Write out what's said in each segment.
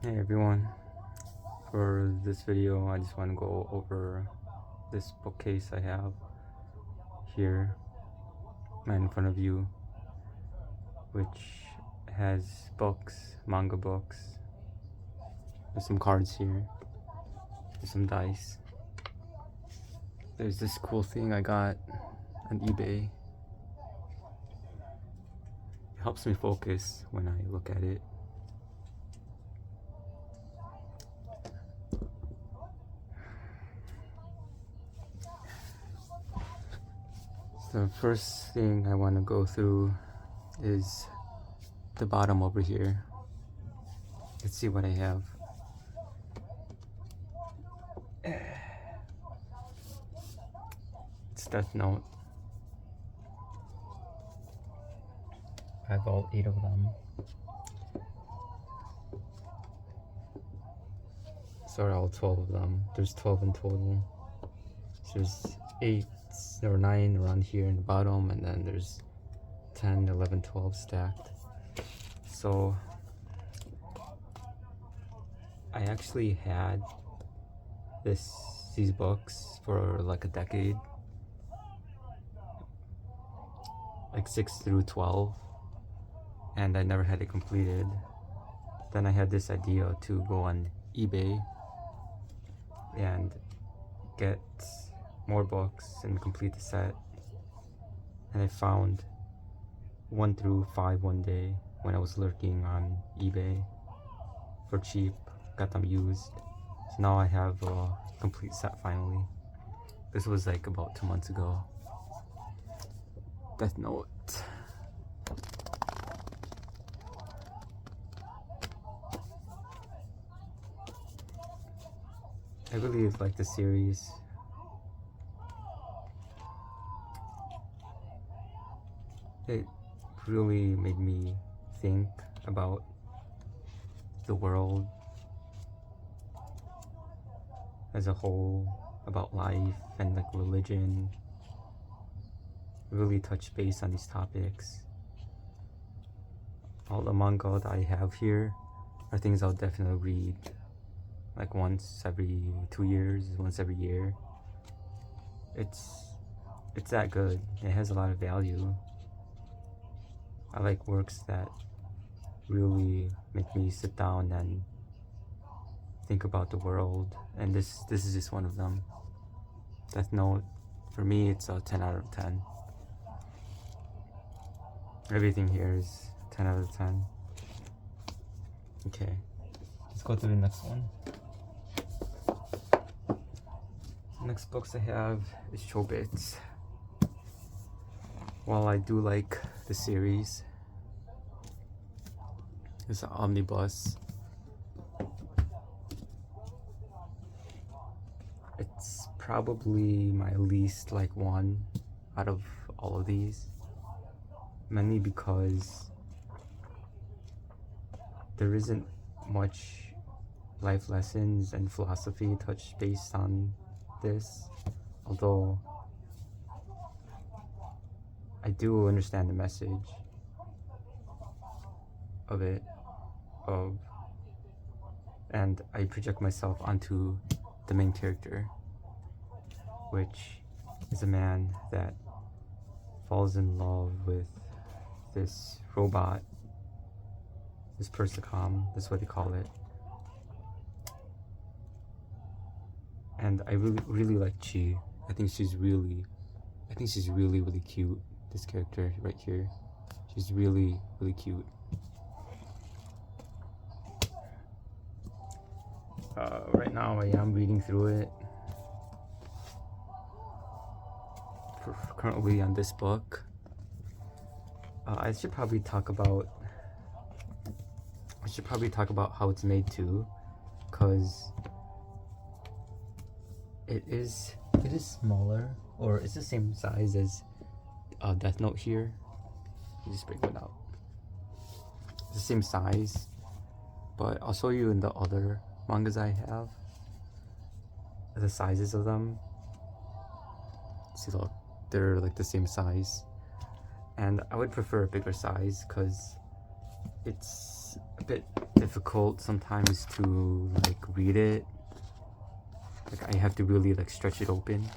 Hey everyone, for this video I just want to go over this bookcase I have here right in front of you, which has books, manga books. There's some cards here, there's some dice. There's this cool thing I got on eBay. It helps me focus when I look at it. The first thing I want to go through is the bottom over here. Let's see what I have. It's Death Note. I have all 8 of them. Sorry, all 12 of them. There's 12 in total. So there's 8 or 9 around here in the bottom, and then there's 10, 11, 12 stacked. So I actually had these books for like a decade, like 6 through 12, and I never had it completed. Then I had this idea to go on eBay and get more books and complete the set, and I found 1 through 5 one day when I was lurking on eBay for cheap. Got them used, so now I have a complete set finally. This was like about 2 months ago. Death Note. I really like the series. It really made me think about the world as a whole, about life and like religion. Really touch base on these topics. All the manga that I have here are things I'll definitely read like once every 2 years, once every year. It's that good. It has a lot of value. I like works that really make me sit down and think about the world, and this is just one of them. Death Note, for me, it's a 10 out of 10. Everything here is 10 out of 10. Okay, let's go to the next one. The next books I have is Chobits. While I do like the series, it's an omnibus. It's probably my least like one out of all of these, mainly because there isn't much life lessons and philosophy touched based on this, although I do understand the message of it, and I project myself onto the main character, which is a man that falls in love with this robot, this Persicom, that's what they call it. And I really like Chi. I think she's really cute. This character right here, she's really cute. Right now I am reading through it. Currently on this book. I should probably talk about how it's made too, because it is smaller, or it's the same size as Death Note here. Let me just break it out. It's the same size, but I'll show you in the other mangas I have the sizes of them. See, look, they're like the same size, and I would prefer a bigger size because it's a bit difficult sometimes to like read it. Like I have to really like stretch it open.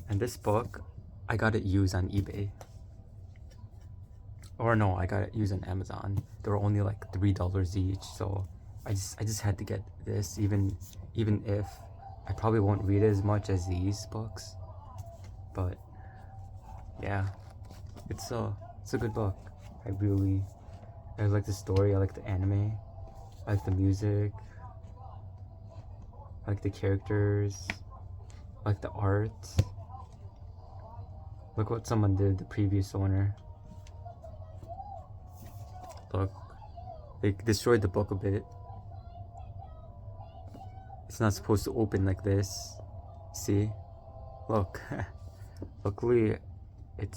And this book, I got it used on eBay. Or no, I got it used on Amazon. They were only like $3 each, so I just had to get this, even if I probably won't read as much as these books. But yeah, it's a good book. I like the story, I like the anime, I like the music, I like the characters, I like the art. Look what someone did, the previous owner. Look, they destroyed the book a bit. It's not supposed to open like this. See? Look. Luckily, it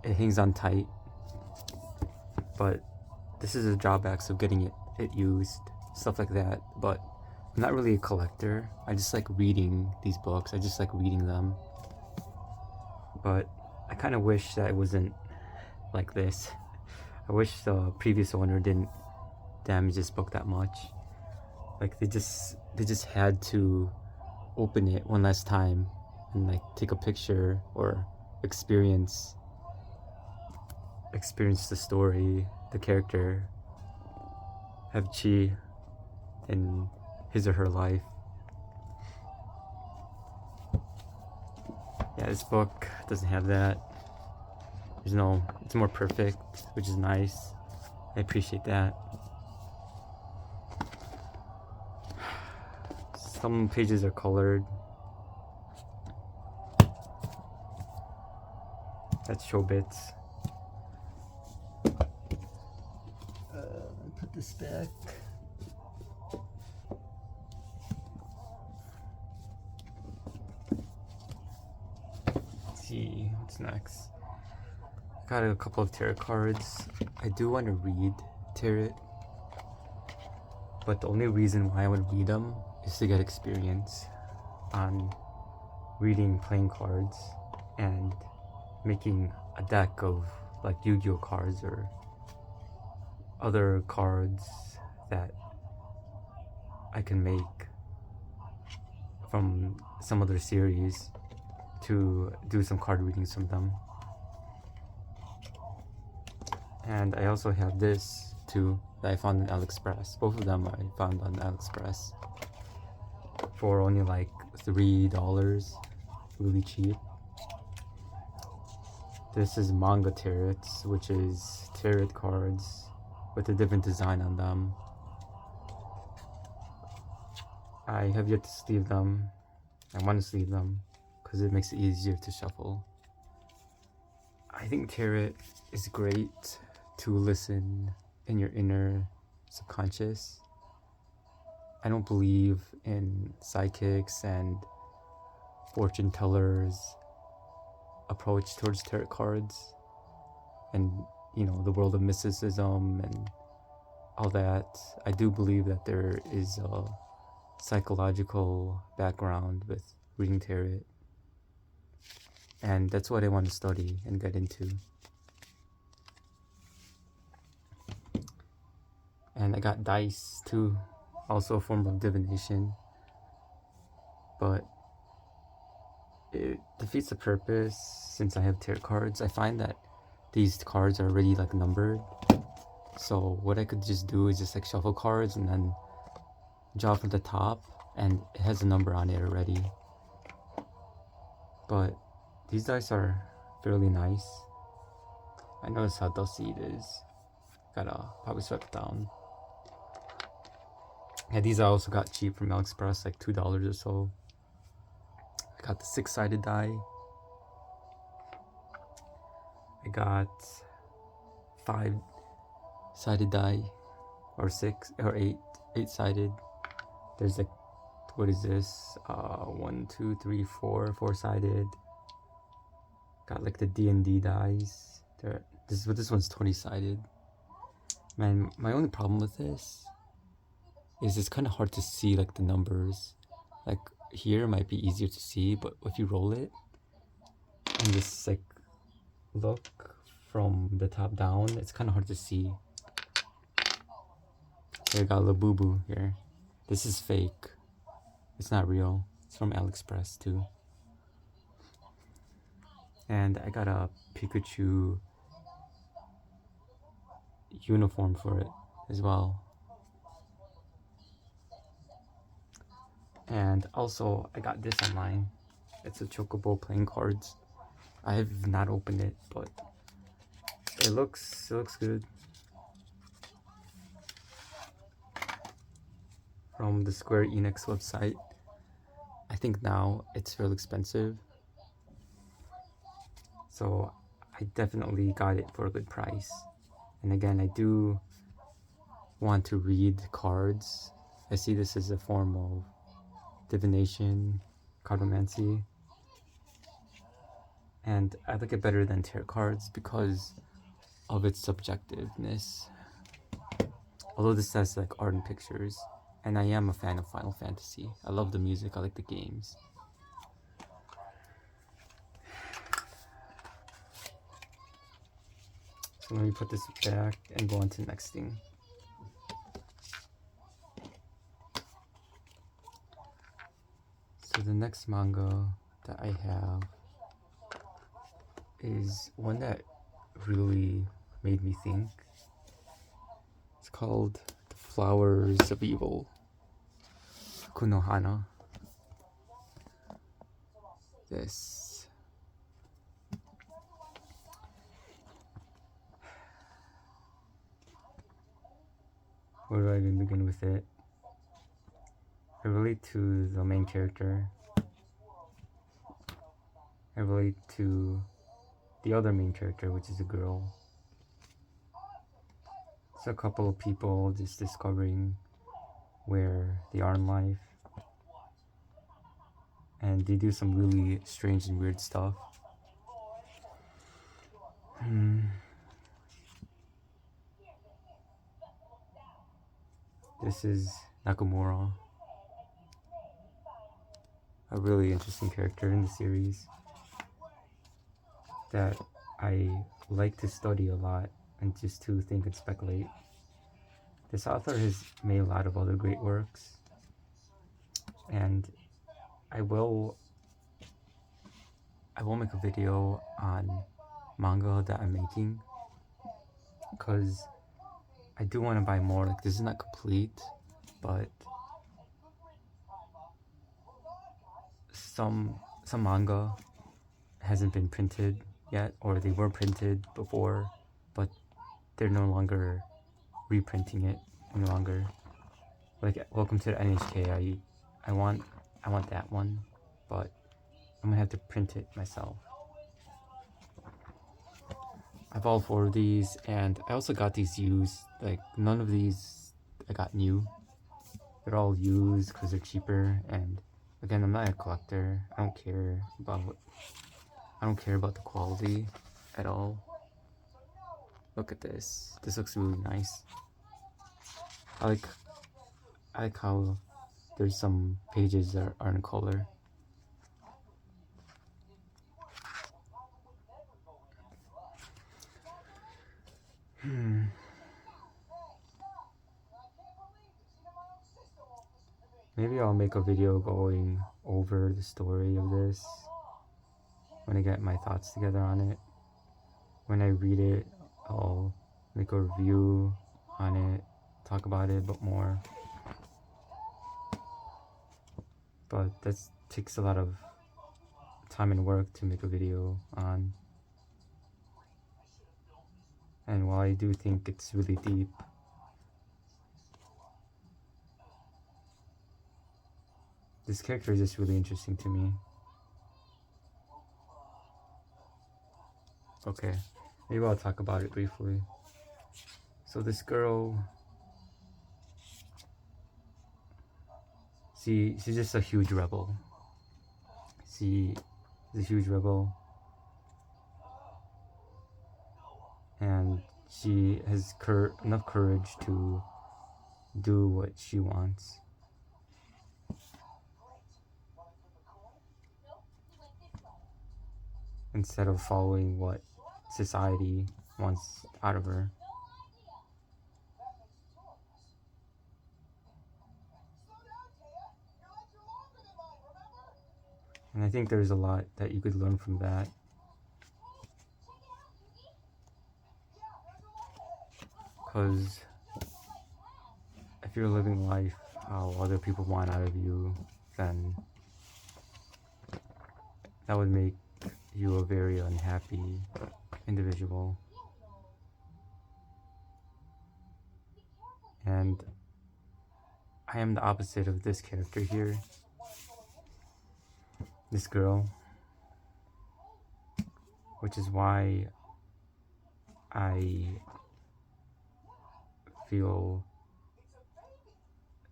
hangs on tight. But this is the drawbacks of getting it used. Stuff like that. But I'm not really a collector. I just like reading these books. I just like reading them. But I kind of wish that it wasn't like this. I wish the previous owner didn't damage this book that much. Like they just had to open it one last time and like take a picture or experience the story, the character, have chi in his or her life. Yeah, this book doesn't have that. It's more perfect, which is nice. I appreciate that. Some pages are colored. That's show bits. Put this back. Let's see what's next. Got a couple of tarot cards. I do want to read tarot, but the only reason why I would read them is to get experience on reading playing cards and making a deck of like Yu-Gi-Oh cards or other cards that I can make from some other series to do some card readings from them. And I also have this too that I found on AliExpress. Both of them I found on AliExpress for only like $3, really cheap. This is manga tarots, which is tarot cards with a different design on them. I have yet to sleeve them. I want to sleeve them because it makes it easier to shuffle. I think tarot is great to listen in your inner subconscious. I don't believe in psychics and fortune tellers approach towards tarot cards and the world of mysticism and all that. I do believe that there is a psychological background with reading tarot, and that's what I want to study and get into. And I got dice too, also a form of divination, but it defeats the purpose since I have tarot cards. I find that these cards are already like numbered, so what I could just do is just like shuffle cards and then draw from the top, and it has a number on it already. But these dice are fairly nice. I notice how dusty it is. Gotta probably swipe it down. Yeah, these I also got cheap from AliExpress, like $2 or so. I got the 6-sided die. I got 5-sided die, or 6 or 8-sided. There's like, what is this? 1, 2, 3, 4, 4-sided. Got like the D&D dice. This one's 20-sided. Man, my only problem with this is it's kind of hard to see like the numbers. Like here might be easier to see, but if you roll it and just like look from the top down, it's kind of hard to see. Here, I got a little boo-boo here. This is fake. It's not real. It's from AliExpress too. And I got a Pikachu uniform for it as well. And also, I got this online. It's a Chocobo playing cards. I have not opened it, but it looks good. From the Square Enix website. I think now it's real expensive. So I definitely got it for a good price. And again, I do want to read cards. I see this as a form of divination, cardomancy. And I like it better than tarot cards because of its subjectiveness. Although this has like art and pictures, and I am a fan of Final Fantasy. I love the music, I like the games. So let me put this back and go on to the next thing. So the next manga that I have is one that really made me think. It's called The Flowers of Evil, Kunohana. This. Where do I even begin with it? I relate to the main character. I relate to the other main character, which is a girl. It's a couple of people just discovering where they are in life. And they do some really strange and weird stuff. This is Nakamura. A really interesting character in the series that I like to study a lot and just to think and speculate. This author has made a lot of other great works, and I will make a video on manga that I'm making because I do want to buy more. Like, this is not complete, but some manga hasn't been printed yet, or they were printed before, but they're no longer reprinting it any longer. Like Welcome to the NHK, I want that one, but I'm gonna have to print it myself. I have all 4 of these, and I also got these used. Like, none of these I got new. They're all used because they're cheaper, and again, I'm not a collector. I don't care about the quality at all. Look at this. This looks really nice. I like how there's some pages that are in color. Maybe I'll make a video going over the story of this when I get my thoughts together on it. When I read it, I'll make a review on it, talk about it a bit more. But that takes a lot of time and work to make a video on. And while I do think it's really deep, this character is just really interesting to me. Okay, maybe I'll talk about it briefly. So this girl, she's just a huge rebel. She's a huge rebel. And she has enough courage to do what she wants. Instead of following what society wants out of her. And I think there's a lot that you could learn from that. Because if you're living life how other people want out of you, then that would make you a very unhappy individual. And I am the opposite of this character here. This girl. Which is why I feel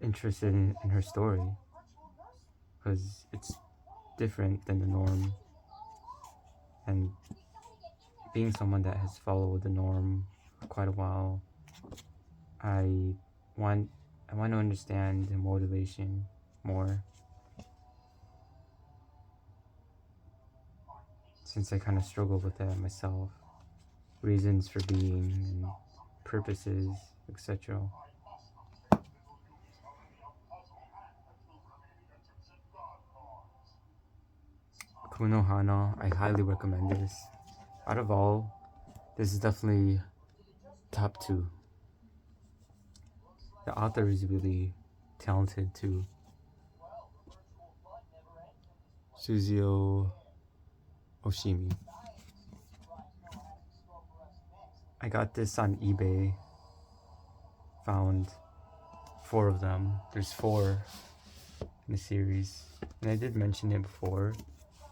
interested in her story. Because it's different than the norm. And being someone that has followed the norm for quite a while, I want to understand the motivation more, since I kind of struggle with that myself. Reasons for being and purposes, etc. Kunohana, I highly recommend this. Out of all, this is definitely top 2. The author is really talented too. Suzuo Oshimi. I got this on eBay. Found 4 of them. There's 4 in the series. And I did mention it before,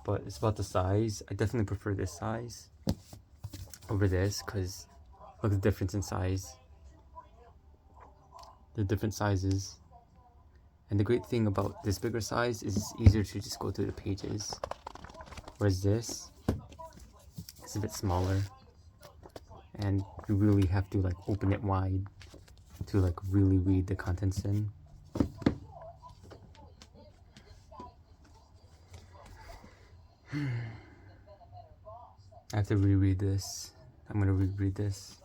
but it's about the size. I definitely prefer this size over this, because look at the difference in size. The different sizes. And the great thing about this bigger size is it's easier to just go through the pages. Whereas this is a bit smaller. And you really have to like open it wide to like really read the contents in. I have to reread this. I'm gonna reread this.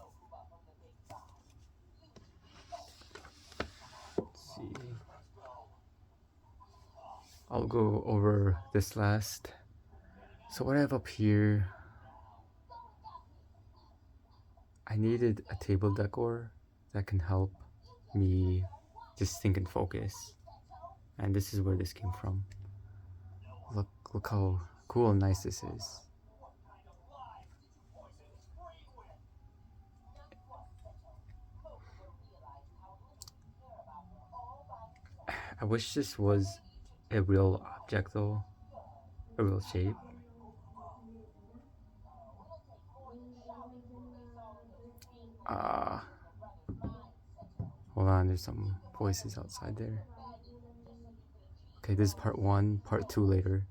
Let's see. I'll go over this last. So what I have up here, I needed a table decor that can help me just think and focus. And this is where this came from. Look how cool and nice this is. I wish this was a real object though, a real shape. Hold on, there's some voices outside there. Okay, this is part 1, part 2 later.